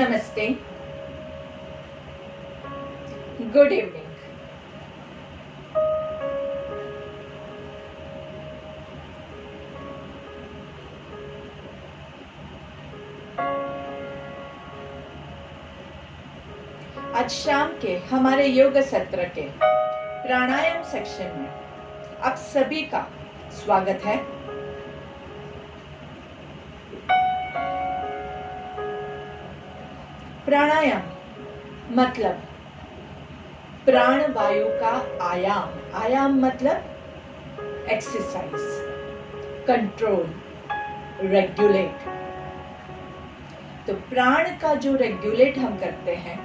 नमस्ते, good evening. आज शाम के हमारे योग सत्र के प्राणायाम सेक्शन में आप सभी का स्वागत है। प्राणायाम मतलब प्राण वायु का आयाम, आयाम मतलब एक्सरसाइज, कंट्रोल, रेगुलेट। तो प्राण का जो रेगुलेट हम करते हैं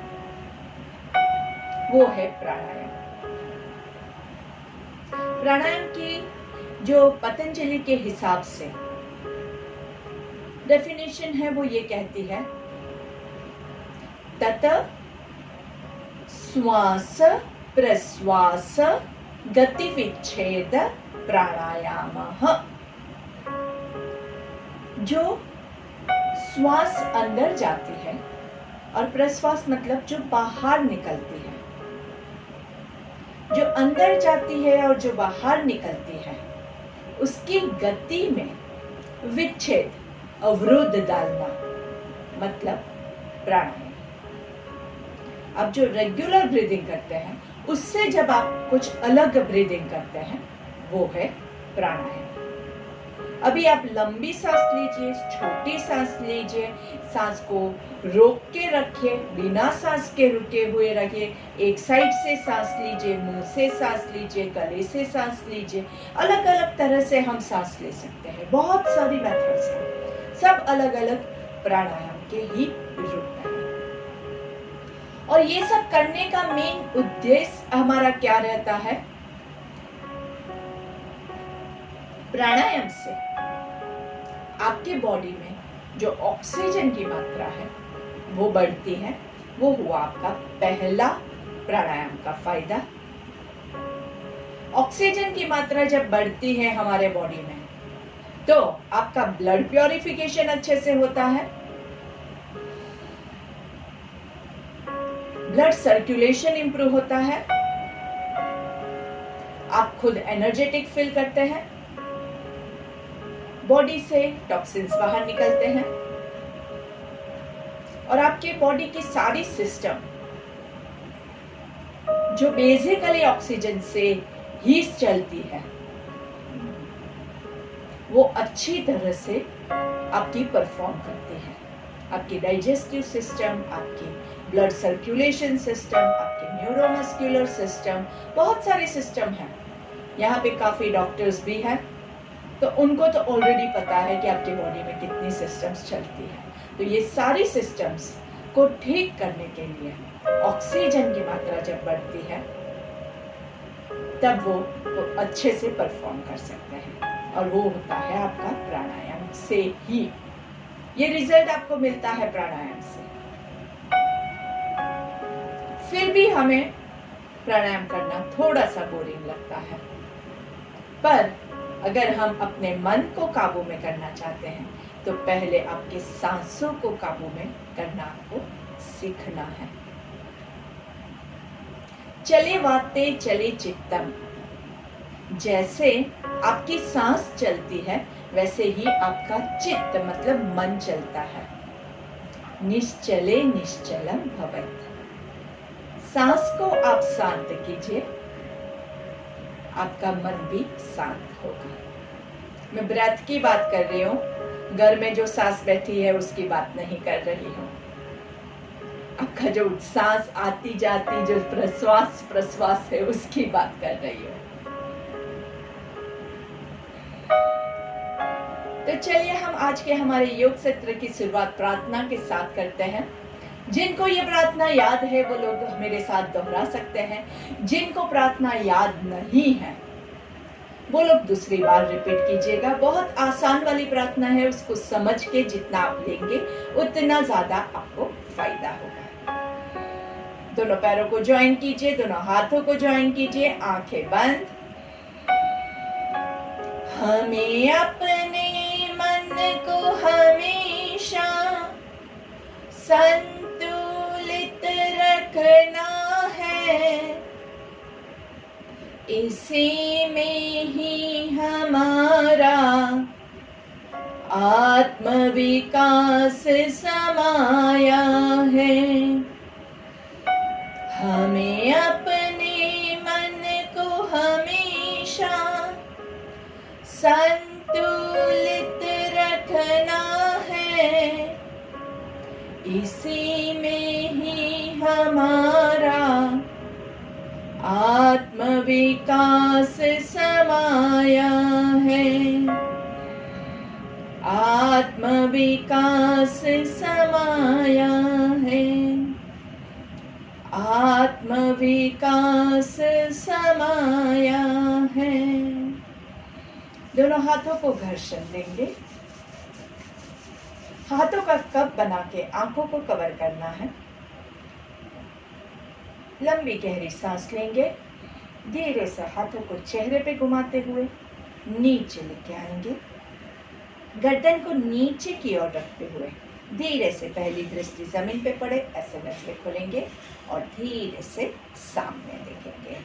वो है प्राणायाम। प्राणायाम की जो पतंजलि के हिसाब से डेफिनेशन है वो ये कहती है, तत श्वास प्रश्वास गति विच्छेद प्राणायामः। जो श्वास अंदर जाती है और प्रश्वास मतलब जो बाहर निकलती है, जो अंदर जाती है और जो बाहर निकलती है, उसकी गति में विच्छेद, अवरोध डालना मतलब प्राणायाम। अब जो रेगुलर ब्रीदिंग करते हैं उससे जब आप कुछ अलग ब्रीदिंग करते हैं वो है प्राणायाम। अभी आप लंबी सांस लीजिए, छोटी सांस लीजिए, सांस को रोक के रखिए, बिना सांस के रुके हुए रखिए, एक साइड से सांस लीजिए, मुंह से सांस लीजिए, गले से सांस लीजिए। अलग अलग तरह से हम सांस ले सकते हैं, बहुत सारी मेथड्स हैं, सब अलग अलग प्राणायाम के ही रूप हैं। और ये सब करने का मेन उद्देश्य हमारा क्या रहता है? प्राणायाम से आपके बॉडी में जो ऑक्सीजन की मात्रा है वो बढ़ती है। वो हुआ आपका पहला प्राणायाम का फायदा। ऑक्सीजन की मात्रा जब बढ़ती है हमारे बॉडी में तो आपका ब्लड प्योरिफिकेशन अच्छे से होता है, ब्लड सर्कुलेशन इंप्रूव होता है, आप खुद एनर्जेटिक फील करते हैं, बॉडी से टॉक्सिन्स बाहर निकलते हैं और आपके बॉडी की सारी सिस्टम जो बेसिकली ऑक्सीजन से ही चलती है वो अच्छी तरह से आपकी परफॉर्म करती है। आपकी डाइजेस्टिव सिस्टम, आपकी ब्लड सर्कुलेशन सिस्टम, आपके न्यूरोमस्कुलर सिस्टम, बहुत सारे सिस्टम हैं। यहाँ पे काफी डॉक्टर्स भी हैं, तो उनको तो ऑलरेडी पता है कि आपके बॉडी में कितनी सिस्टम्स चलती है। तो ये सारी सिस्टम्स को ठीक करने के लिए ऑक्सीजन की मात्रा जब बढ़ती है तब वो अच्छे से परफॉर्म कर सकते हैं, और वो होता है आपका प्राणायाम से ही। ये रिजल्ट आपको मिलता है प्राणायाम से। फिर भी हमें प्राणायाम करना थोड़ा सा बोरिंग लगता है, पर अगर हम अपने मन को काबू में करना चाहते हैं तो पहले आपके सांसों को काबू में करना आपको सीखना है। चले वाते चले चित्तम, जैसे आपकी सांस चलती है वैसे ही आपका चित्त मतलब मन चलता है। निश्चले निश्चलम भवेत्। सांस को आप शांत कीजिए, आपका मन भी शांत होगा। मैं ब्रेथ की बात कर रही हूँ, घर में जो सांस बैठी है उसकी बात नहीं कर रही हूँ। आपका जो सांस आती जाती जो प्रश्वास है उसकी बात कर रही हूँ। तो चलिए हम आज के हमारे योग सत्र की शुरुआत प्रार्थना के साथ करते हैं। जिनको ये प्रार्थना याद है वो लोग मेरे साथ दोहरा सकते हैं, जिनको प्रार्थना याद नहीं है वो लोग दूसरी बार रिपीट कीजिएगा। बहुत आसान वाली प्रार्थना है, उसको समझ के जितना आप लेंगे उतना ज्यादा आपको फायदा होगा। दोनों पैरों को ज्वाइन कीजिए, दोनों हाथों को ज्वाइन कीजिए, आंखें बंद। हमें अपने मन को हमेशा संतुलित रखना है, इसी में ही हमारा आत्मविकास समाया है। हमें अपने मन को हमेशा संतुलित रखना है, इसी में ही हमारा आत्मविकास समाया है। आत्मविकास समाया है, आत्मविकास समाया है। दोनों हाथों को घर्षण देंगे। हाथों का कप बना के आंखों को कवर करना है। लंबी गहरी सांस लेंगे। धीरे से हाथों को चेहरे पे घुमाते हुए नीचे लेके आएंगे। गर्दन को नीचे की ओर रखते हुए धीरे से पहली दृष्टि जमीन पे पड़े ऐसे नजरें खोलेंगे और धीरे से सामने देखेंगे।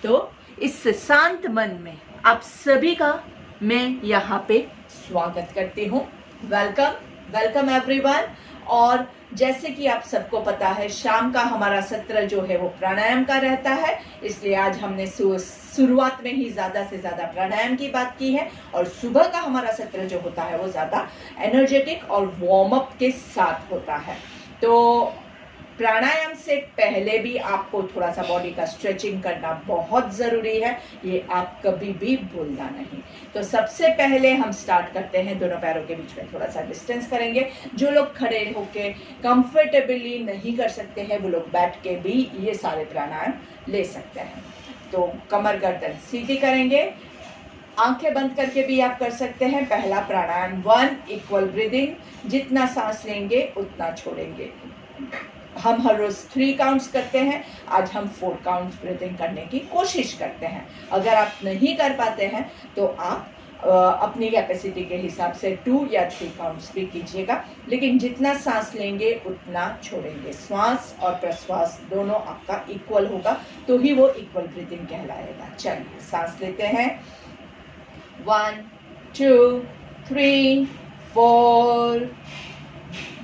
तो इस शांत मन में आप सभी का मैं यहाँ पे स्वागत करती हूँ। Welcome everyone. और जैसे कि आप सबको पता है, शाम का हमारा सत्र जो है वो प्राणायाम का रहता है, इसलिए आज हमने शुरुआत में ही ज़्यादा से ज़्यादा प्राणायाम की बात की है। और सुबह का हमारा सत्र जो होता है वो ज़्यादा एनर्जेटिक और वार्म अप के साथ होता है। तो प्राणायाम से पहले भी आपको थोड़ा सा बॉडी का स्ट्रेचिंग करना बहुत ज़रूरी है, ये आप कभी भी भूलना नहीं। तो सबसे पहले हम स्टार्ट करते हैं, दोनों पैरों के बीच में थोड़ा सा डिस्टेंस करेंगे। जो लोग खड़े होके कंफर्टेबली नहीं कर सकते हैं वो लोग बैठ के भी ये सारे प्राणायाम ले सकते हैं। तो कमर गर्दन सीधी करेंगे, आंखें बंद करके भी आप कर सकते हैं। पहला प्राणायाम 1 इक्वल ब्रीदिंग, जितना सांस लेंगे उतना छोड़ेंगे। हम हर रोज 3 काउंट्स करते हैं, आज हम 4 काउंट्स ब्रीदिंग करने की कोशिश करते हैं। अगर आप नहीं कर पाते हैं तो आप अपनी कैपेसिटी के हिसाब से 2 या 3 काउंट्स भी कीजिएगा, लेकिन जितना सांस लेंगे उतना छोड़ेंगे। श्वास और प्रश्वास दोनों आपका इक्वल होगा तो ही वो इक्वल ब्रीदिंग कहलाएगा। चलिए सांस लेते हैं। 1 2 3 4,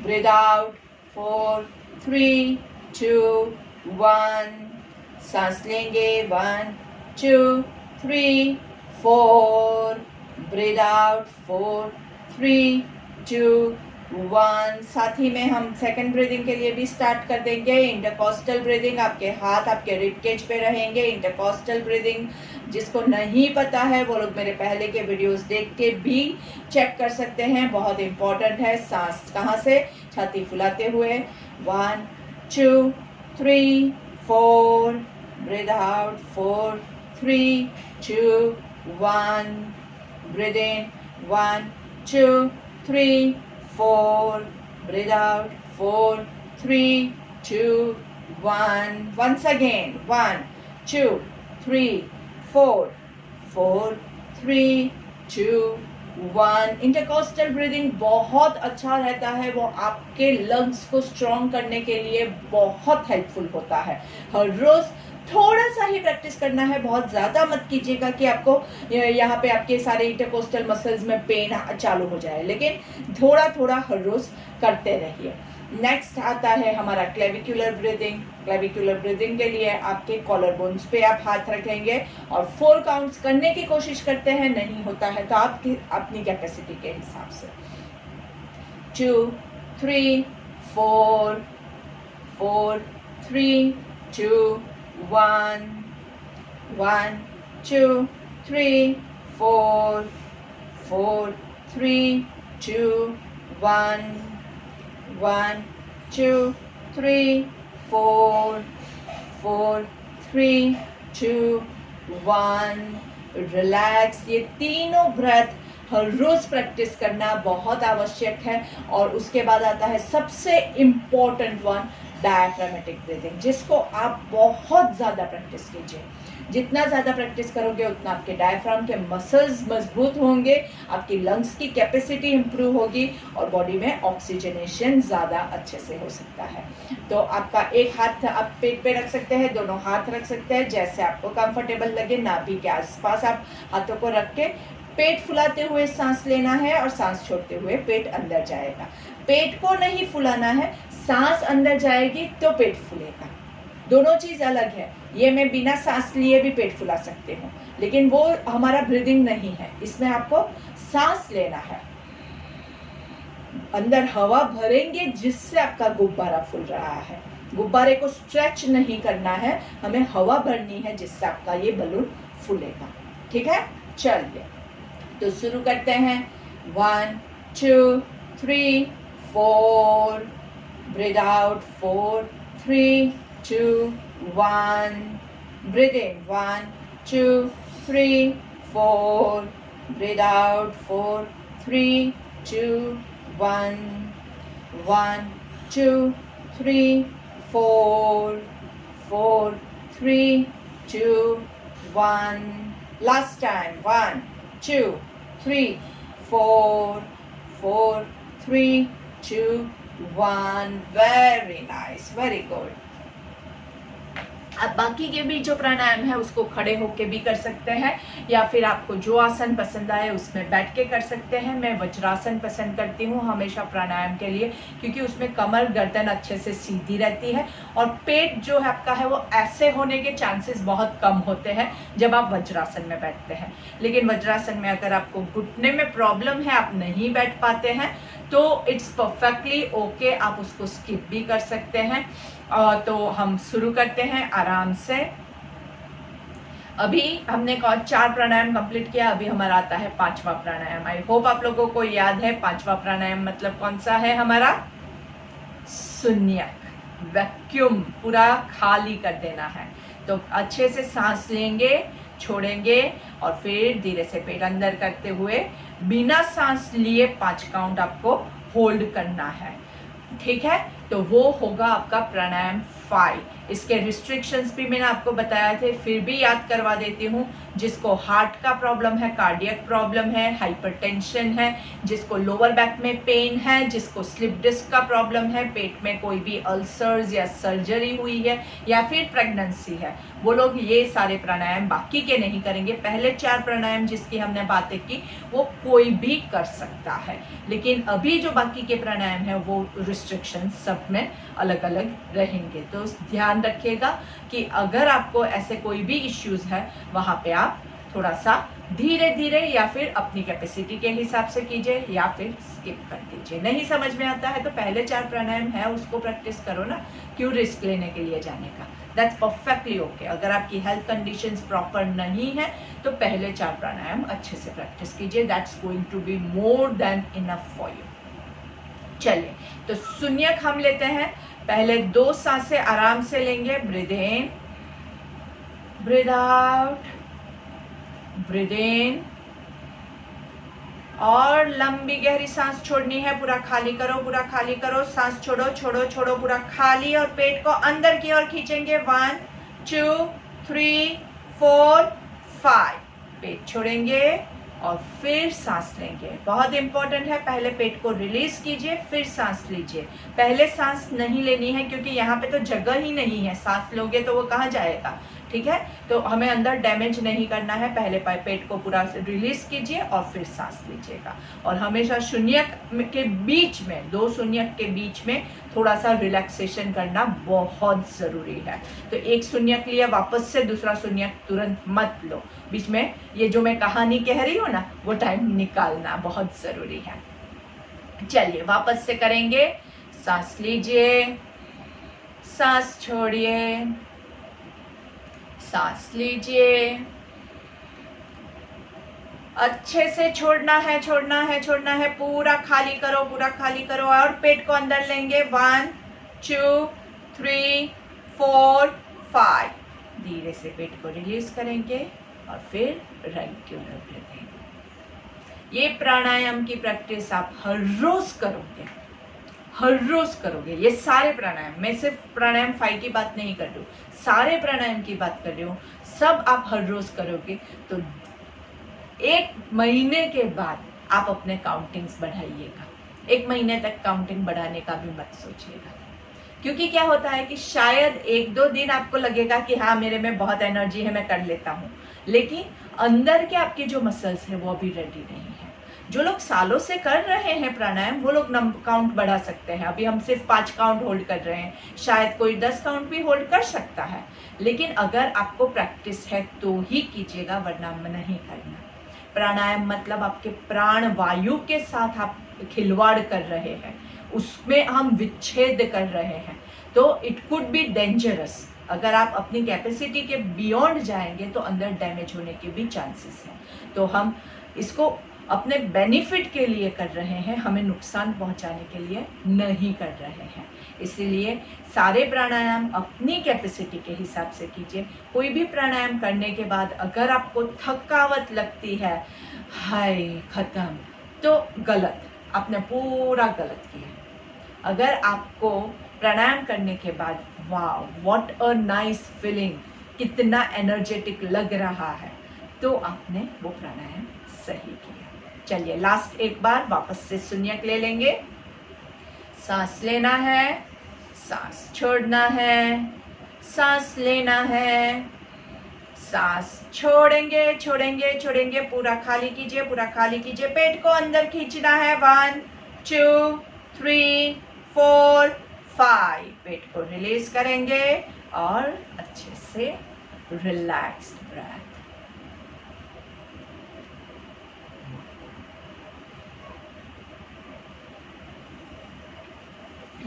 ब्रीथ आउट 4 3 2 1, सांस लेंगे 1 2 3 4, ब्रीथ आउट 4 3 2 1। साथ ही में हम सेकंड ब्रीदिंग के लिए भी स्टार्ट कर देंगे। इंटरकॉस्टल ब्रीदिंग, आपके हाथ आपके रिबकेज पे रहेंगे। इंटरकॉस्टल ब्रीदिंग जिसको नहीं पता है वो लोग मेरे पहले के वीडियोस देख के भी चेक कर सकते हैं, बहुत इंपॉर्टेंट है। सांस कहाँ से, छाती फुलाते हुए 1 2 3 4, breathe out 4 3 2 1, breathe in 1 2 3 4, breathe out 4 3 2 1, once again 1 2 3 4 4 3 2 1। Intercostal breathing बहुत अच्छा रहता है, वो आपके लंग्स को स्ट्रॉन्ग करने के लिए बहुत हेल्पफुल होता है। हर रोज थोड़ा सा ही प्रैक्टिस करना है, बहुत ज़्यादा मत कीजिएगा कि आपको यहाँ पे आपके सारे इंटरकोस्टल मसल्स में पेन चालू हो जाए, लेकिन थोड़ा थोड़ा हर रोज करते रहिए। नेक्स्ट आता है हमारा क्लेविकुलर ब्रीदिंग। क्लेविकुलर ब्रीदिंग के लिए आपके कॉलर बोन्स पे आप हाथ रखेंगे और 4 काउंट्स करने की कोशिश करते हैं, नहीं होता है तो आपकी अपनी कैपेसिटी के हिसाब से 2 3 4 4 3 2 1 1 2 3 4 4 3 2 1 1 2 3 4 4 3 2 1। रिलैक्स। ये तीनों ब्रेथ हर रोज प्रैक्टिस करना बहुत आवश्यक है। और उसके बाद आता है सबसे इम्पोर्टेंट वन, डायफ्रामेटिक ब्रीदिंग, जिसको आप बहुत ज़्यादा प्रैक्टिस कीजिए। जितना ज़्यादा प्रैक्टिस करोगे उतना आपके डायफ्राम के मसल्स मजबूत होंगे, आपकी लंग्स की कैपेसिटी इंप्रूव होगी और बॉडी में ऑक्सीजनेशन ज़्यादा अच्छे से हो सकता है। तो आपका एक हाथ आप पेट पे रख सकते हैं, दोनों हाथ रख सकते हैं, जैसे आपको कंफर्टेबल लगे। नाभि के आसपास आप हाथों को रख के पेट फुलाते हुए सांस लेना है और सांस छोड़ते हुए पेट अंदर जाएगा। पेट को नहीं फुलाना है, सांस अंदर जाएगी तो पेट फूलेगा। दोनों चीज अलग है। ये मैं बिना सांस लिए भी पेट फुला सकती हूँ, लेकिन वो हमारा ब्रीदिंग नहीं है। इसमें आपको सांस लेना है, अंदर हवा भरेंगे जिससे आपका गुब्बारा फूल रहा है। गुब्बारे को स्ट्रेच नहीं करना है, हमें हवा भरनी है जिससे आपका ये बलून फूलेगा। ठीक है, चलिए तो शुरू करते हैं। 1 2 3 4, breathe out 4 3 2 1, breathe in 1 2 3 4, breathe out 4 3 2 1 1 2 3 4 4 3 2 1, last time 1 2 3 4 4 3 2 1, very nice, very good। अब बाकी के भी जो प्राणायाम है उसको खड़े होके भी कर सकते हैं, या फिर आपको जो आसन पसंद आए उसमें बैठ के कर सकते हैं। मैं वज्रासन पसंद करती हूँ हमेशा प्राणायाम के लिए, क्योंकि उसमें कमर गर्दन अच्छे से सीधी रहती है और पेट जो है आपका है वो ऐसे होने के चांसेस बहुत कम होते हैं जब आप वज्रासन में बैठते हैं। लेकिन वज्रासन में अगर आपको घुटने में प्रॉब्लम है, आप नहीं बैठ पाते हैं, तो इट्स परफेक्टली ओके, आप उसको स्किप भी कर सकते हैं। तो हम शुरू करते हैं आराम से। अभी हमने 4 प्राणायाम कंप्लीट किया, अभी हमारा आता है 5वां प्राणायाम। आई होप आप लोगों को याद है 5वां प्राणायाम मतलब कौन सा है हमारा? शून्यक, वैक्यूम, पूरा खाली कर देना है। तो अच्छे से सांस लेंगे, छोड़ेंगे और फिर धीरे से पेट अंदर करते हुए बिना सांस लिए 5 काउंट आपको होल्ड करना है। ठीक है, तो वो होगा आपका प्राणायाम 5। इसके रिस्ट्रिक्शंस भी मैंने आपको बताया थे, फिर भी याद करवा देती हूँ। जिसको हार्ट का प्रॉब्लम है, कार्डियक प्रॉब्लम है, हाइपरटेंशन है, जिसको लोअर बैक में पेन है, जिसको स्लिप डिस्क का प्रॉब्लम है, पेट में कोई भी अल्सर्स या सर्जरी हुई है या फिर प्रेगनेंसी है, वो लोग ये सारे प्राणायाम बाकी के नहीं करेंगे। पहले 4 प्राणायाम जिसकी हमने बातें की वो कोई भी कर सकता है, लेकिन अभी जो बाकी के प्राणायाम है वो रिस्ट्रिक्शन सब में अलग अलग रहेंगे। तो ध्यान रखिएगा कि अगर आपको ऐसे कोई भी इश्यूज है वहां पे आप थोड़ा सा धीरे धीरे या फिर अपनी कैपेसिटी के हिसाब से कीजिए या फिर स्किप कर दीजिए। नहीं समझ में आता है तो पहले 4 प्राणायाम है उसको प्रैक्टिस करो ना, क्यों रिस्क लेने के लिए जाने का। That's perfectly okay. अगर आपकी हेल्थ कंडीशंस प्रॉपर नहीं है तो पहले 4 प्राणायाम अच्छे से प्रैक्टिस कीजिए। That's going to be more than enough for you. चलिए तो शून्यक हम लेते हैं। पहले 2 सांसें आराम से लेंगे। Breathe in, breathe out, breathe in, और लंबी गहरी सांस छोड़नी है। पूरा खाली करो, पूरा खाली करो, सांस छोड़ो छोड़ो छोड़ो, पूरा खाली, और पेट को अंदर की ओर खींचेंगे। 1 2 3 4 5, पेट छोड़ेंगे और फिर सांस लेंगे। बहुत इंपॉर्टेंट है, पहले पेट को रिलीज कीजिए फिर सांस लीजिए। पहले सांस नहीं लेनी है क्योंकि यहाँ पे तो जगह ही नहीं है, सांस लोगे तो वो कहाँ जाएगा। ठीक है, तो हमें अंदर डैमेज नहीं करना है। पहले पेट को पूरा रिलीज कीजिए और फिर सांस लीजिएगा। और हमेशा शून्यक के बीच में, 2 शून्यक के बीच में थोड़ा सा रिलैक्सेशन करना बहुत जरूरी है। तो एक शून्यक लिया, वापस से दूसरा शून्यक तुरंत मत लो। बीच में ये जो मैं कहानी कह रही हूँ ना, वो टाइम निकालना बहुत जरूरी है। चलिए वापस से करेंगे। सांस लीजिए, सांस छोड़िए, सांस लीजिए, अच्छे से छोड़ना है, छोड़ना है, छोड़ना है। पूरा खाली करो, पूरा खाली करो, और पेट को अंदर लेंगे। 1 2 3 4 5, धीरे से पेट को रिलीज करेंगे और फिर रेगुलर ब्रीथिंग। ये प्राणायाम की प्रैक्टिस आप हर रोज करोगे, हर रोज करोगे ये सारे प्राणायाम, मैं सिर्फ प्राणायाम 5 की बात नहीं कर रही हूँ, सारे प्राणायाम की बात कर रही हूँ, सब आप हर रोज करोगे तो 1 महीने के बाद आप अपने काउंटिंग्स बढ़ाइएगा। 1 महीने तक काउंटिंग बढ़ाने का भी मत सोचिएगा, क्योंकि क्या होता है कि शायद 1-2 दिन आपको लगेगा कि हाँ मेरे में बहुत एनर्जी है, मैं कर लेता हूँ, लेकिन अंदर के आपके जो मसल्स हैं वो अभी रेडी नहीं है। जो लोग सालों से कर रहे हैं प्राणायाम वो लोग काउंट बढ़ा सकते हैं। अभी हम सिर्फ 5 काउंट होल्ड कर रहे हैं, शायद कोई 10 काउंट भी होल्ड कर सकता है, लेकिन अगर आपको प्रैक्टिस है तो ही कीजिएगा, वरना नहीं करना। प्राणायाम मतलब आपके प्राण वायु के साथ आप खिलवाड़ कर रहे हैं, उसमें हम विच्छेद कर रहे हैं, तो इट कुड बी डेंजरस। अगर आप अपनी कैपेसिटी के बियॉन्ड जाएंगे तो अंदर डैमेज होने के भी चांसेस हैं। तो हम इसको अपने बेनिफिट के लिए कर रहे हैं, हमें नुकसान पहुंचाने के लिए नहीं कर रहे हैं। इसलिए सारे प्राणायाम अपनी कैपेसिटी के हिसाब से कीजिए। कोई भी प्राणायाम करने के बाद अगर आपको थकावट लगती है, हाय खत्म, तो गलत, आपने पूरा गलत किया। अगर आपको प्राणायाम करने के बाद वाह व्हाट अ नाइस फीलिंग, कितना एनर्जेटिक लग रहा है, तो आपने वो प्राणायाम सही किया। चलिए लास्ट एक बार वापस से शून्यक ले लेंगे। सांस लेना है, सांस छोड़ना है, सांस लेना है, सांस छोड़ेंगे छोड़ेंगे छोड़ेंगे, पूरा खाली कीजिए, पूरा खाली कीजिए, पेट को अंदर खींचना है। 1 2 3 4 5, पेट को रिलीज करेंगे और अच्छे से रिलैक्स्ड ब्रेथ।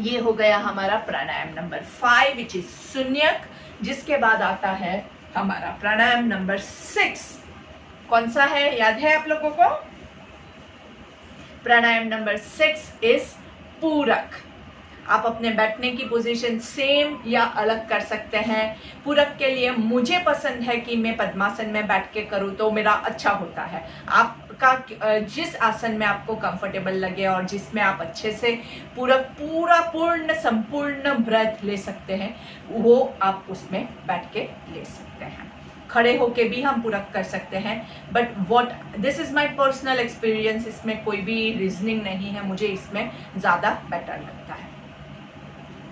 ये हो गया हमारा प्राणायाम नंबर 5 विच इज शून्यक, जिसके बाद आता है हमारा प्राणायाम नंबर 6। कौन सा है, याद है आप लोगों को? प्राणायाम नंबर 6 इज पूरक। आप अपने बैठने की पोजीशन सेम या अलग कर सकते हैं। पूरक के लिए मुझे पसंद है कि मैं पद्मासन में बैठ के करूँ तो मेरा अच्छा होता है। आपका जिस आसन में आपको कंफर्टेबल लगे और जिसमें आप अच्छे से पूर्ण संपूर्ण ब्रेथ ले सकते हैं, वो आप उसमें बैठ के ले सकते हैं। खड़े होके भी हम पूरक कर सकते हैं, but this is my personal experience, इसमें कोई भी रीजनिंग नहीं है, मुझे इसमें ज़्यादा बेटर लगता है।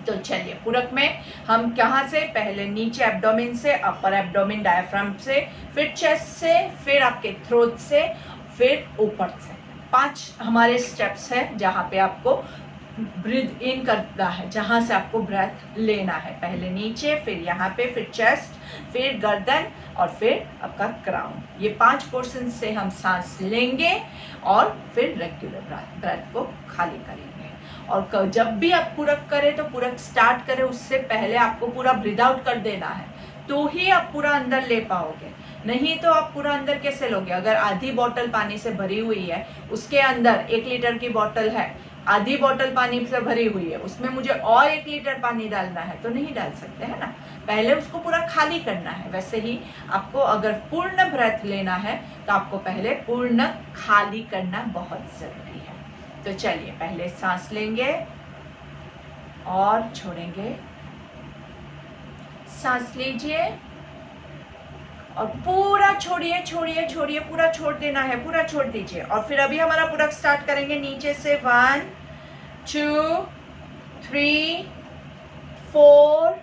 तो चलिए पूरक में हम कहाँ से, पहले नीचे एब्डोमेन से, अपर एब्डोमेन डायफ्राम से, फिर चेस्ट से, फिर आपके थ्रोट से, फिर ऊपर से। 5 हमारे स्टेप्स हैं जहाँ पे आपको ब्रीथ इन करना है, जहाँ से आपको ब्रेथ लेना है। पहले नीचे, फिर यहाँ पे, फिर चेस्ट, फिर गर्दन और फिर आपका क्राउन। ये 5 पोर्शन से हम सांस लेंगे और फिर रेगुलर ब्रेथ को खाली करेंगे। और जब भी आप पूरक करें तो पूरक स्टार्ट करें उससे पहले आपको पूरा ब्रीथ आउट कर देना है, तो ही आप पूरा अंदर ले पाओगे, नहीं तो आप पूरा अंदर कैसे लोगे? अगर आधी बोतल पानी से भरी हुई है, उसके अंदर 1 लीटर की बोतल है, आधी बोतल पानी से भरी हुई है, उसमें मुझे और 1 लीटर पानी डालना है तो नहीं डाल सकते, है ना? पहले उसको पूरा खाली करना है। वैसे ही आपको अगर पूर्ण ब्रेथ लेना है तो आपको पहले पूर्ण खाली करना बहुत जरूरी है। तो चलिए पहले सांस लेंगे और छोड़ेंगे, सांस लीजिए और पूरा छोड़िए छोड़िए छोड़िए, पूरा छोड़ देना है, पूरा छोड़ दीजिए। और फिर अभी हमारा पूरक स्टार्ट करेंगे नीचे से। 1 2 3 4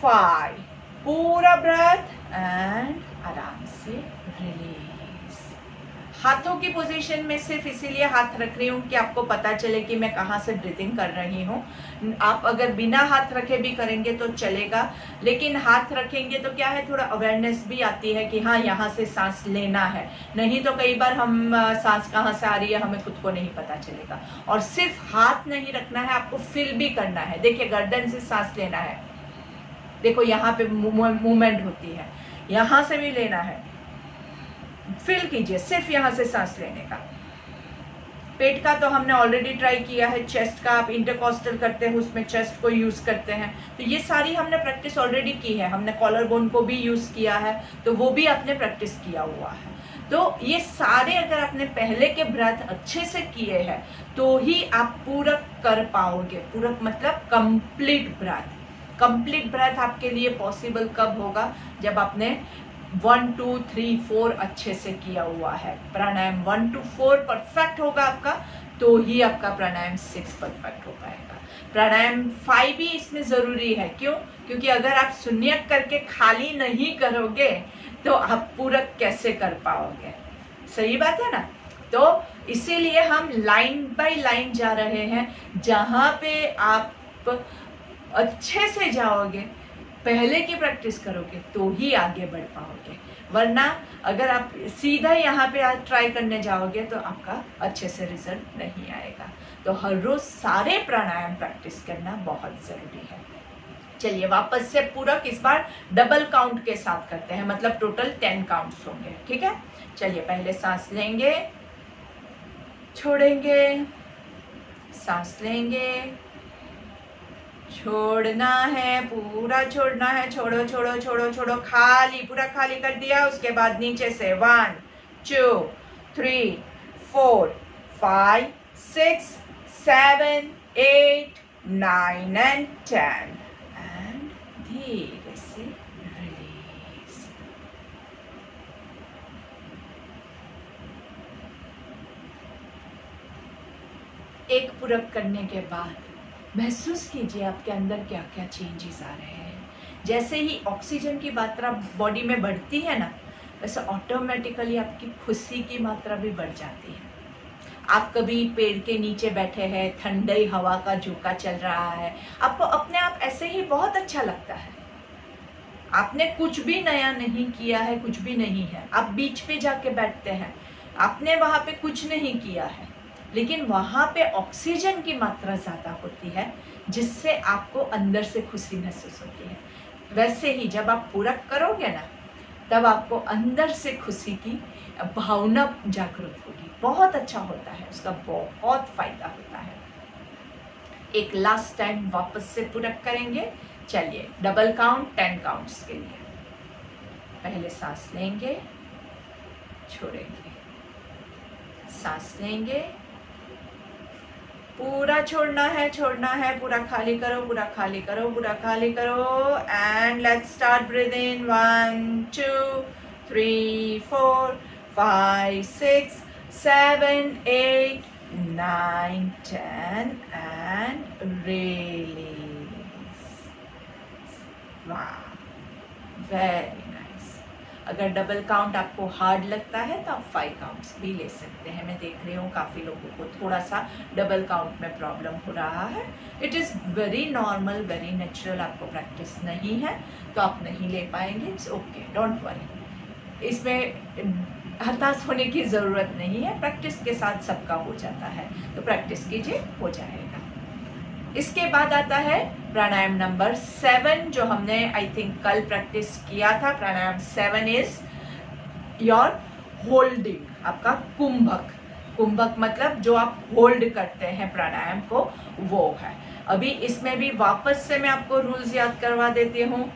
5, पूरा ब्रेथ एंड आराम से रिलीज। हाथों की पोजीशन में सिर्फ इसीलिए हाथ रख रही हूँ कि आपको पता चले कि मैं कहाँ से ब्रीथिंग कर रही हूँ। आप अगर बिना हाथ रखे भी करेंगे तो चलेगा, लेकिन हाथ रखेंगे तो क्या है, थोड़ा अवेयरनेस भी आती है कि हाँ यहाँ से सांस लेना है। नहीं तो कई बार हम सांस कहाँ से आ रही है हमें खुद को नहीं पता चलेगा। और सिर्फ हाथ नहीं रखना है, आपको फील भी करना है। देखिए गर्दन से सांस लेना है, देखो यहाँ पे मूवमेंट होती है, यहाँ से भी लेना है, फील कीजिए सिर्फ यहाँ से सांस लेने का। पेट का तो हमने ऑलरेडी ट्राई किया है, चेस्ट का आप इंटरकॉस्टल करते हैं उसमें चेस्ट को यूज करते हैं, तो ये सारी हमने प्रैक्टिस ऑलरेडी की है। हमने कॉलर बोन को भी यूज किया है, तो वो भी आपने प्रैक्टिस किया हुआ है। तो ये सारे अगर आपने पहले के ब्रेथ अच्छे से किए हैं तो ही आप पूरक कर पाओगे। पूरक मतलब कंप्लीट ब्रेथ। कंप्लीट ब्रेथ आपके लिए पॉसिबल कब होगा? जब आपने 1 2 3 4 अच्छे से किया हुआ है। प्राणायाम 1 to 4 परफेक्ट होगा आपका, तो ही आपका प्राणायाम 6 परफेक्ट हो पाएगा। प्राणायाम 5 भी इसमें जरूरी है। क्यों? क्योंकि अगर आप शून्यक करके खाली नहीं करोगे तो आप पूरक कैसे कर पाओगे? सही बात है ना? तो इसीलिए हम लाइन बाय लाइन जा रहे हैं। जहां पे आप अच्छे से जाओगे, पहले की प्रैक्टिस करोगे तो ही आगे बढ़ पाओगे। वरना अगर आप सीधा यहाँ पे आज ट्राई करने जाओगे तो आपका अच्छे से रिजल्ट नहीं आएगा। तो हर रोज सारे प्राणायाम प्रैक्टिस करना बहुत जरूरी है। चलिए वापस से पूरक इस बार डबल काउंट के साथ करते हैं, मतलब टोटल 10 काउंट्स होंगे। ठीक है, चलिए पहले सांस लेंगे, छोड़ेंगे, सांस लेंगे, छोड़ना है, पूरा छोड़ना है। छोड़ो छोड़ो छोड़ो छोड़ो, खाली, पूरा खाली कर दिया। उसके बाद नीचे से 1 2 3 4 5 6 7 8 9 and 10 एंड धीरे से रिलीज। एक पूरक करने के बाद महसूस कीजिए आपके अंदर क्या क्या चेंजेस आ रहे हैं। जैसे ही ऑक्सीजन की मात्रा बॉडी में बढ़ती है ना, वैसे ऑटोमेटिकली आपकी खुशी की मात्रा भी बढ़ जाती है। आप कभी पेड़ के नीचे बैठे हैं, ठंडी हवा का झोंका चल रहा है, आपको अपने आप ऐसे ही बहुत अच्छा लगता है। आपने कुछ भी नया नहीं किया है, कुछ भी नहीं है। आप बीच पे जाके बैठते हैं, आपने वहां पे कुछ नहीं किया है, लेकिन वहां पे ऑक्सीजन की मात्रा ज्यादा होती है, जिससे आपको अंदर से खुशी महसूस होती है। वैसे ही जब आप पूरक करोगे ना, तब आपको अंदर से खुशी की भावना जागृत होगी। बहुत अच्छा होता है, उसका बहुत फायदा होता है। एक लास्ट टाइम वापस से पूरक करेंगे। चलिए डबल काउंट 10 काउंट्स के लिए। पहले सांस लेंगे, छोड़ेंगे, सांस लेंगे, पूरा छोड़ना है, छोड़ना है, पूरा खाली करो, पूरा खाली करो, पूरा खाली करो and let's start. Breathe in 1 2 3 4 5 6 7 8 9 10 and release। वाह, वेरी नाइस। अगर डबल काउंट आपको हार्ड लगता है तो आप 5 काउंट्स भी ले सकते हैं। मैं देख रही हूँ काफ़ी लोगों को थोड़ा सा डबल काउंट में प्रॉब्लम हो रहा है। It is very normal, very natural. आपको प्रैक्टिस नहीं है तो आप नहीं ले पाएंगे, इट्स ओके, डोंट वरी। इसमें हताश होने की ज़रूरत नहीं है, प्रैक्टिस के साथ सबका हो जाता है। तो प्रैक्टिस कीजिए, हो जाएगा। इसके बाद आता है प्राणायाम नंबर 7, जो हमने आई थिंक कल प्रैक्टिस किया था। प्राणायाम 7 इज योर होल्डिंग, आपका कुंभक। कुंभक मतलब जो आप होल्ड करते हैं प्राणायाम को, वो है। अभी इसमें भी वापस से मैं आपको रूल्स याद करवा देती हूँ।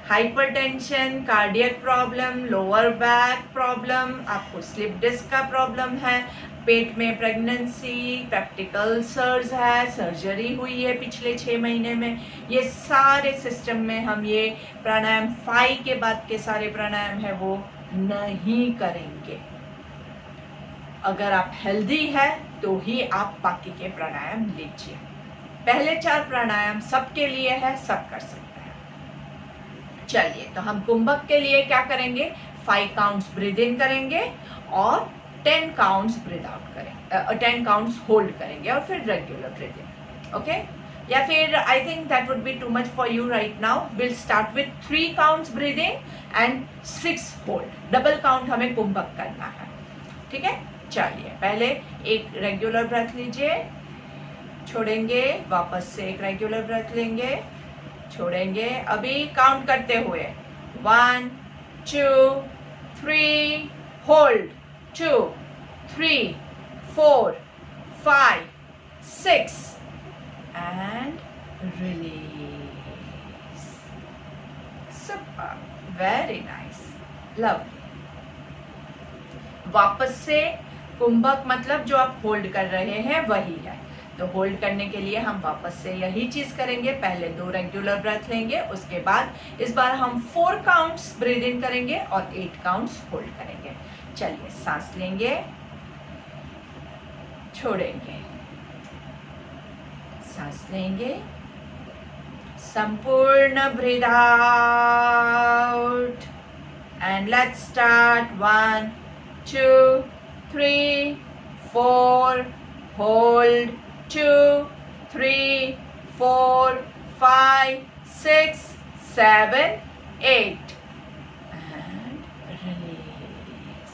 Hypertension, cardiac problem, lower back problem, आपको स्लिप डिस्क का प्रॉब्लम है, पेट में प्रेगनेंसी, प्रैक्टिकल सर्ज है, सर्जरी हुई है पिछले 6 महीने में, ये सारे सिस्टम में हम ये प्राणायाम 5 के बाद के सारे प्राणायाम है वो नहीं करेंगे। अगर आप हेल्दी है तो ही आप बाकी के प्राणायाम लीजिए। पहले 4 प्राणायाम सबके लिए है, सब कर सकते हैं। चलिए, तो हम कुंभक के लिए क्या करेंगे? 5 काउंट्स ब्रीथ इन करेंगे और 10 काउंट्स ब्रीथ आउट करेंगे, 10 काउंट्स होल्ड करेंगे और फिर रेगुलर ब्रीथ इन। ओके, या फिर I think that would be too much for you right now. Will start with 3 counts breathe in and 6 hold. Double count हमें कुंभक करना है, ठीक है। चलिए, पहले एक रेगुलर ब्रेथ लीजिए, छोड़ेंगे, वापस से एक रेगुलर ब्रेथ लेंगे, छोड़ेंगे। अभी काउंट करते हुए 1 2 3 hold, 2 3 4 5 6 and release। Super, very nice, lovely। वापस से कुंभक मतलब जो आप होल्ड कर रहे हैं वही है। तो होल्ड करने के लिए हम वापस से यही चीज करेंगे, पहले 2 रेगुलर ब्रेथ लेंगे, उसके बाद इस बार हम 4 काउंट्स ब्रीथ इन करेंगे और 8 काउंट्स होल्ड करेंगे। चलिए, सांस लेंगे, छोड़ेंगे, सांस लेंगे, संपूर्ण breathe out and let's start 1 2 3 4 hold 2 3 4 5 6 7 8 and release.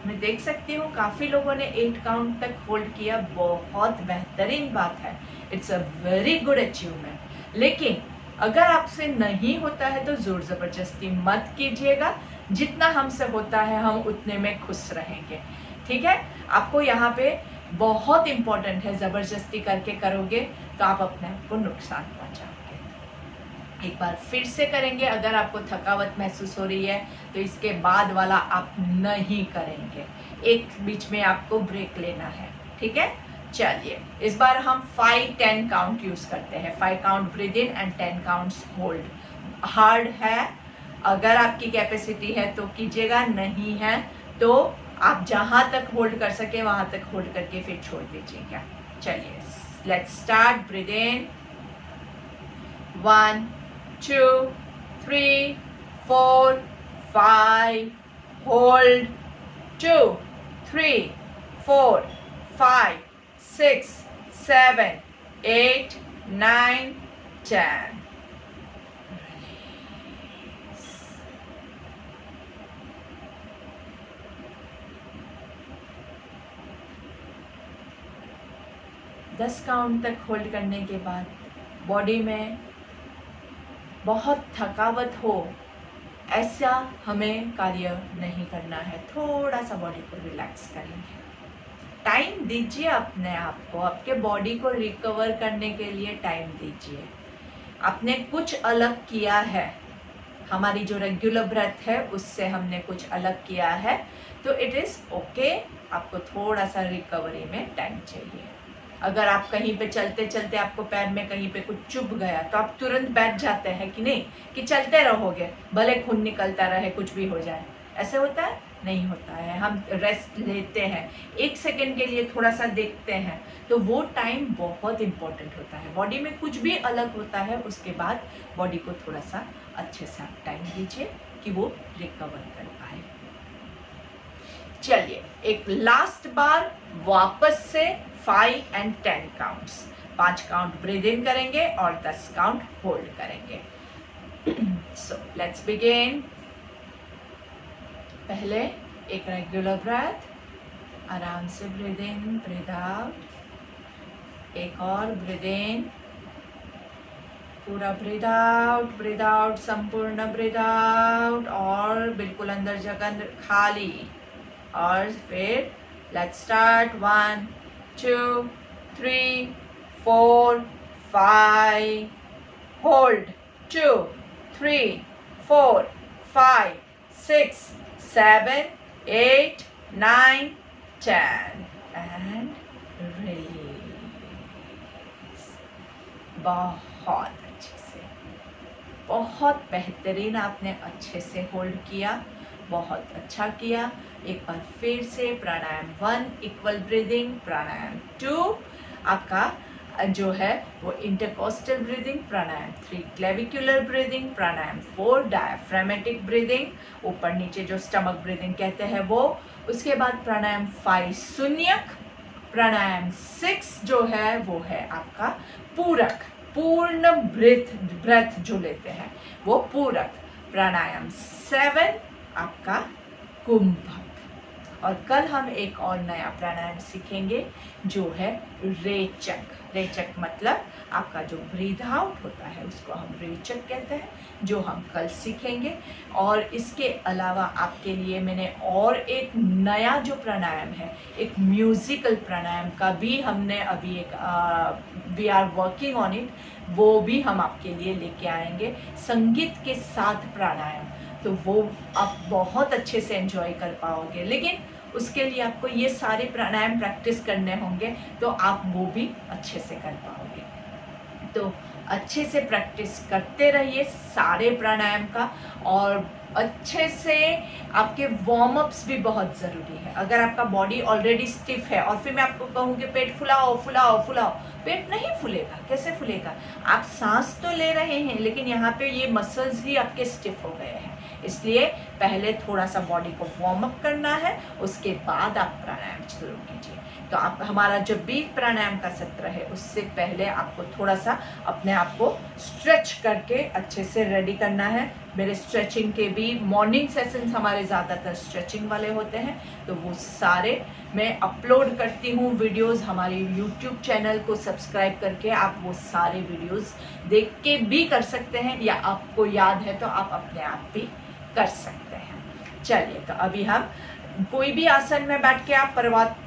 मैं देख सकती हूँ काफी लोगों ने 8 काउंट तक होल्ड किया, बहुत बेहतरीन बात है, it's a very good achievement. लेकिन अगर आपसे नहीं होता है तो जोर जबरदस्ती मत कीजिएगा, जितना हमसे होता है हम उतने में खुश रहेंगे, ठीक है। आपको यहाँ पे बहुत इंपॉर्टेंट है, जबरदस्ती करके करोगे तो आप अपने आप को नुकसान पहुंचाओगे। एक बार फिर से करेंगे, अगर आपको थकावट महसूस हो रही है तो इसके बाद वाला आप नहीं करेंगे, एक बीच में आपको ब्रेक लेना है, ठीक है। चलिए, इस बार हम 5-10 काउंट यूज करते हैं, 5 count breathe in and 10 counts hold. Hard है, अगर आपकी कैपेसिटी है तो कीजिएगा, नहीं है तो आप जहां तक होल्ड कर सके वहां तक होल्ड करके फिर छोड़ दीजिएगा। चलिए, let's start. Breathe in 1 2 3 4 5 hold 2 3 4 5 6 7 8 9 10। दस काउंट तक होल्ड करने के बाद बॉडी में बहुत थकावट हो ऐसा हमें कार्य नहीं करना है, थोड़ा सा बॉडी को रिलैक्स करेंगे। टाइम दीजिए अपने आप को, आपके बॉडी को रिकवर करने के लिए टाइम दीजिए। आपने कुछ अलग किया है, हमारी जो रेगुलर ब्रेथ है उससे हमने कुछ अलग किया है, तो इट इज ओके। आपको थोड़ा सा रिकवरी में टाइम चाहिए। अगर आप कहीं पे चलते चलते आपको पैर में कहीं पे कुछ चुभ गया तो आप तुरंत बैठ जाते हैं कि नहीं, कि चलते रहोगे भले खून निकलता रहे कुछ भी हो जाए, ऐसे होता है? नहीं होता है। हम रेस्ट लेते हैं, 1 सेकेंड के लिए थोड़ा सा देखते हैं, तो वो टाइम बहुत इंपॉर्टेंट होता है। बॉडी में कुछ भी अलग होता है उसके बाद बॉडी को थोड़ा सा अच्छे से टाइम दीजिए कि वो रिकवर कर पाए। चलिए, एक लास्ट बार वापस से 5 and 10 काउंट्स, 5 काउंट ब्रीथ इन करेंगे और 10 काउंट होल्ड करेंगे। So let's begin. पहले एक रेगुलर ब्रेथ, आराम से ब्रीथ इन ब्रीथ आउट, एक और ब्रीथ इन, पूरा ब्रीथ आउट, संपूर्ण ब्रीथ आउट और बिल्कुल अंदर जगह खाली। और फिर let's start 1 2 3 4 5 hold 2 3 4 5 6 7 8 9 10 and release. बहुत अच्छे से, बहुत बेहतरीन, आपने अच्छे से होल्ड किया, बहुत अच्छा किया। एक बार फिर से प्राणायाम 1 इक्वल ब्रीदिंग, प्राणायाम 2 आपका जो है वो इंटरकोस्टल ब्रीदिंग, प्राणायाम 3 क्लेविकुलर ब्रीदिंग, प्राणायाम 4 डायफ्रामेटिक ब्रीदिंग, ऊपर नीचे जो स्टमक ब्रीदिंग कहते हैं वो। उसके बाद प्राणायाम 5 शून्यक, प्राणायाम 6 जो है वो है आपका पूरक, पूर्ण ब्रेथ जो लेते हैं वो पूरक, प्राणायाम 7 आपका कुंभक। और कल हम एक और नया प्राणायाम सीखेंगे जो है रेचक। रेचक मतलब आपका जो ब्रीथ आउट होता है उसको हम रेचक कहते हैं, जो हम कल सीखेंगे। और इसके अलावा आपके लिए मैंने और एक नया जो प्राणायाम है, एक म्यूजिकल प्राणायाम का भी हमने अभी एक we are working on it, वो भी हम आपके लिए लेके आएंगे, संगीत के साथ प्राणायाम। तो वो आप बहुत अच्छे से एंजॉय कर पाओगे। लेकिन उसके लिए आपको ये सारे प्राणायाम प्रैक्टिस करने होंगे, तो आप वो भी अच्छे से कर पाओगे। तो अच्छे से प्रैक्टिस करते रहिए सारे प्राणायाम का, और अच्छे से आपके वार्म अप्स भी बहुत ज़रूरी है। अगर आपका बॉडी ऑलरेडी स्टिफ है और फिर मैं आपको कहूँ कि पेट फुलाओ फुलाओ फुलाओ, पेट नहीं फूलेगा। कैसे फूलेगा? आप सांस तो ले रहे हैं, लेकिन यहाँ पे ये मसल्स ही आपके स्टिफ हो गए हैं। इसलिए पहले थोड़ा सा बॉडी को वार्म अप करना है, उसके बाद आप प्राणायाम शुरू कीजिए। तो आप हमारा जब भी प्राणायाम का सत्र है, उससे पहले आपको थोड़ा सा अपने आप को स्ट्रेच करके अच्छे से रेडी करना है। मेरे स्ट्रेचिंग के भी मॉर्निंग सेशंस हमारे ज़्यादातर स्ट्रेचिंग वाले होते हैं, तो वो सारे मैं अपलोड करती हूँ वीडियोस। हमारे यूट्यूब चैनल को सब्सक्राइब करके आप वो सारे वीडियोस देख के भी कर सकते हैं, या आपको याद है तो आप अपने आप भी कर सकते हैं। चलिए, तो अभी हम कोई भी आसन में बैठ के आप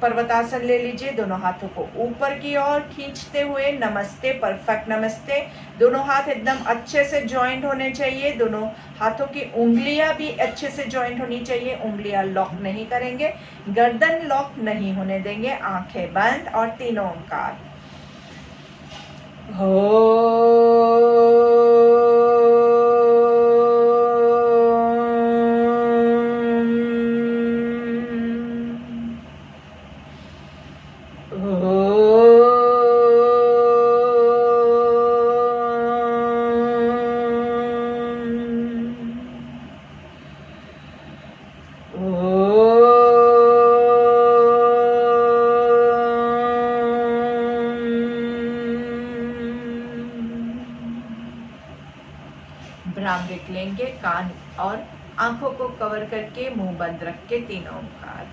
पर्वतासन ले लीजिए। दोनों हाथों को ऊपर की ओर खींचते हुए नमस्ते, परफेक्ट नमस्ते। दोनों हाथ एकदम अच्छे से जॉइंट होने चाहिए। दोनों हाथों की उंगलियां भी अच्छे से जॉइंट होनी चाहिए। उंगलियां लॉक नहीं करेंगे, गर्दन लॉक नहीं होने देंगे। आंखें बंद और तीनों ओंकार। भ्रामरिक लेंगे, कान और आंखों को कवर करके मुंह बंद रख के तीनों ओंकार।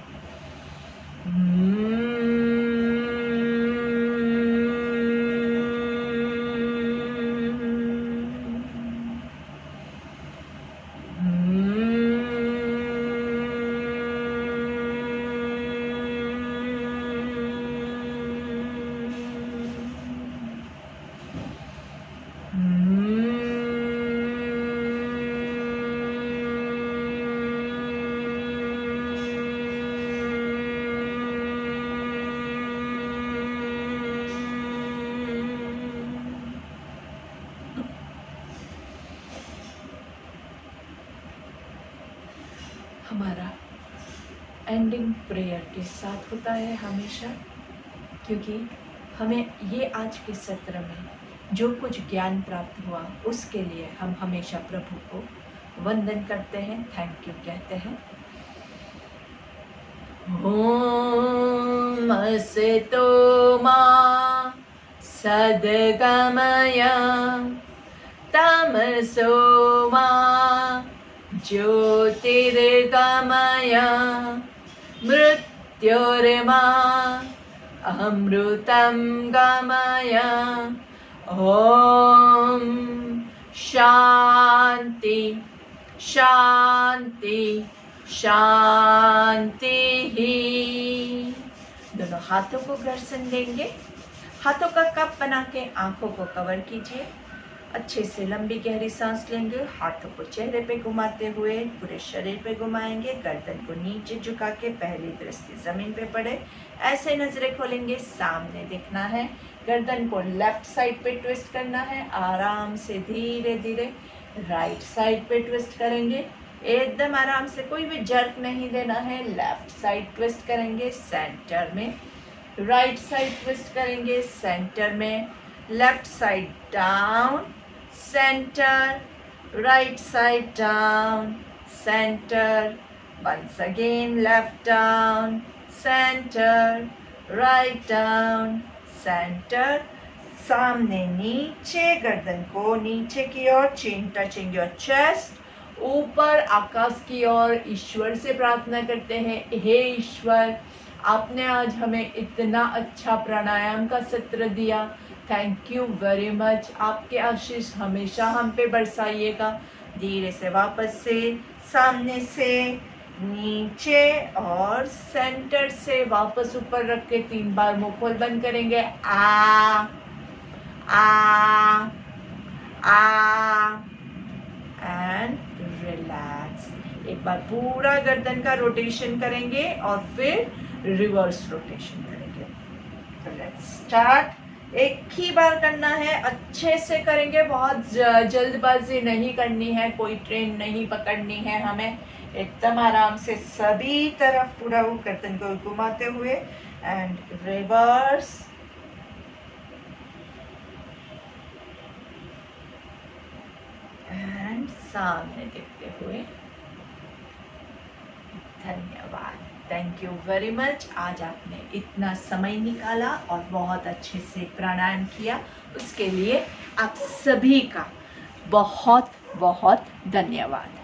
हमारा एंडिंग प्रेयर के साथ होता है हमेशा, क्योंकि हमें ये आज के सत्र में जो कुछ ज्ञान प्राप्त हुआ उसके लिए हम हमेशा प्रभु को वंदन करते हैं, थैंक यू कहते हैं। ओम असतो मा सद्गमय तमसो मा ज्योतिर्गमय मृत्योर्मा अमृतं गमय। ओम शांति शांति शांति ही। दोनों हाथों को घर्षण देंगे। हाथों का कप बना के आंखों को कवर कीजिए। अच्छे से लंबी गहरी सांस लेंगे। हाथों को चेहरे पे घुमाते हुए पूरे शरीर पे घुमाएंगे। गर्दन को नीचे झुका के पहली दृष्टि जमीन पे पड़े, ऐसे नजरें खोलेंगे, सामने देखना है। गर्दन को लेफ्ट साइड पे ट्विस्ट करना है। आराम से धीरे धीरे राइट साइड पे ट्विस्ट करेंगे। एकदम आराम से, कोई भी जर्क नहीं देना है। लेफ्ट साइड ट्विस्ट करेंगे सेंटर में, राइट साइड ट्विस्ट करेंगे सेंटर में, left side down centre, right side down centre, once again left down center, right down center, सामने नीचे, गर्दन को नीचे की ओर, chin touching your chest, ऊपर आकाश की ओर। ईश्वर से प्रार्थना करते हैं, हे ईश्वर, आपने आज हमें इतना अच्छा प्राणायाम का सत्र दिया, थैंक यू वेरी मच। आपके आशीष हमेशा हम पे बरसाइएगा। धीरे से वापस से सामने से नीचे और सेंटर से वापस ऊपर रख के 3 बार मुंह खोल बंद करेंगे। आ आ आ एंड रिलैक्स। एक बार पूरा गर्दन का रोटेशन करेंगे और फिर रिवर्स रोटेशन करेंगे। तो लेट्स स्टार्ट। एक ही बार करना है, अच्छे से करेंगे, बहुत जल्दबाजी नहीं करनी है, कोई ट्रेन नहीं पकड़नी है हमें। एकदम आराम से सभी तरफ पूरा वो गर्दन को घुमाते हुए एंड रिवर्स। एंड सामने देखते हुए। धन्यवाद, थैंक यू वेरी मच। आज आपने इतना समय निकाला और बहुत अच्छे से प्राणायाम किया, उसके लिए आप सभी का बहुत बहुत धन्यवाद।